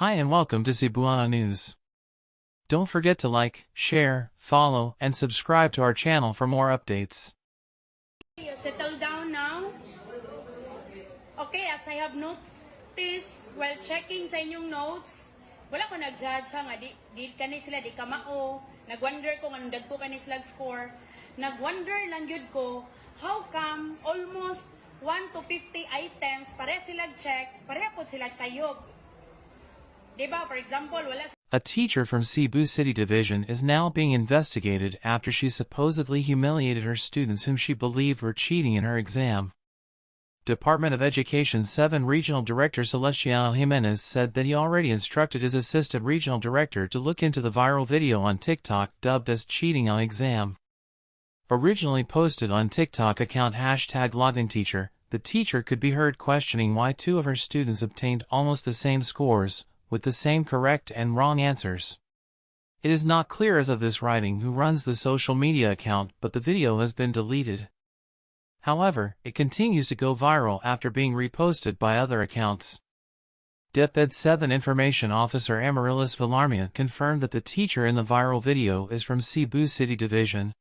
Hi and welcome to Cebuana News. Don't forget to like, share, follow, and subscribe to our channel for more updates. You settle down now? Okay, as I have noticed while checking sa inyong notes, wala ko nag-judge ha nga, di kani sila di kamao, nag-wonder ko nga nundag ko kani sila score, nag-wonder lang yun ko, how come almost 1 to 50 items, pare sila check, pare po sila sayog. Diba, for example, wala. A teacher from Cebu City Division is now being investigated after she supposedly humiliated her students whom she believed were cheating in her exam. Department of Education 7 Regional Director Celestiano Jimenez said that he already instructed his Assistant Regional Director to look into the viral video on TikTok dubbed as cheating on exam. Originally posted on TikTok account #LoggingTeacher, the teacher could be heard questioning why two of her students obtained almost the same scores, with the same correct and wrong answers. It is not clear as of this writing who runs the social media account, but the video has been deleted. However, it continues to go viral after being reposted by other accounts. Deped 7 Information Officer Amaryllis Villarmia confirmed that the teacher in the viral video is from Cebu City Division.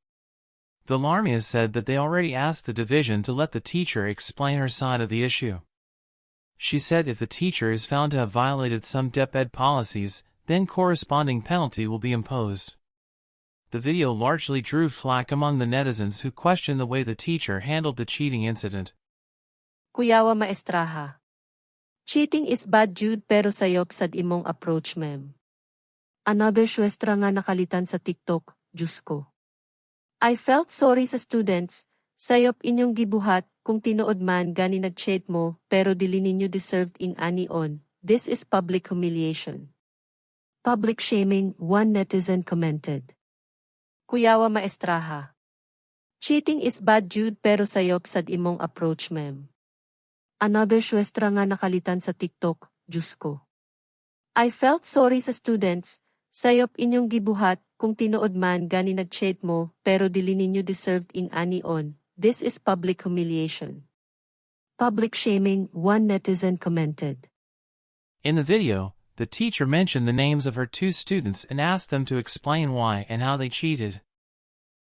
Villarmia said that they already asked the division to let the teacher explain her side of the issue. She said if the teacher is found to have violated some Deped policies, then corresponding penalty will be imposed. The video largely drew flack among the netizens who questioned the way the teacher handled the cheating incident. Kuyawa maestraha. Cheating is bad jud pero sayop sad imong approach ma'am. Another syestra nga nakalitan sa TikTok, Diyos ko. I felt sorry sa students, sayop inyong gibuhat, kung tinuod man gani nag-cheat mo, pero dili ninyo deserved in ani on. This is public humiliation. Public shaming, one netizen commented. Kuyawa maestraha. Cheating is bad jud pero sayop sad imong approach ma'am. Another syestra nga nakalitan sa TikTok, Diyos ko. I felt sorry sa students, sayop inyong gibuhat, kung tinuod man gani nag-cheat mo, pero dili ninyo deserved in ani on. This is public humiliation. Public shaming, one netizen commented. In the video, the teacher mentioned the names of her two students and asked them to explain why and how they cheated.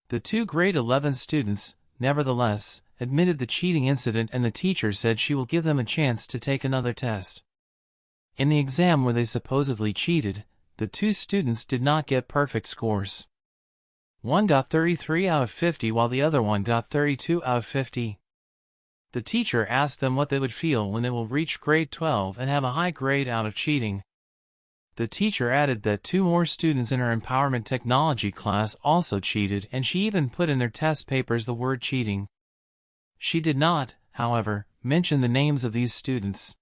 The two grade 11 students, nevertheless, admitted the cheating incident, and the teacher said she will give them a chance to take another test. In the exam where they supposedly cheated, the two students did not get perfect scores. One got 33 out of 50 while the other one got 32 out of 50. The teacher asked them what they would feel when they will reach grade 12 and have a high grade out of cheating. The teacher added that two more students in her empowerment technology class also cheated, and she even put in their test papers the word cheating. She did not, however, mention the names of these students.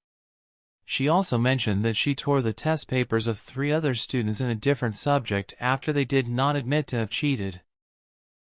She also mentioned that she tore the test papers of 3 other students in a different subject after they did not admit to have cheated.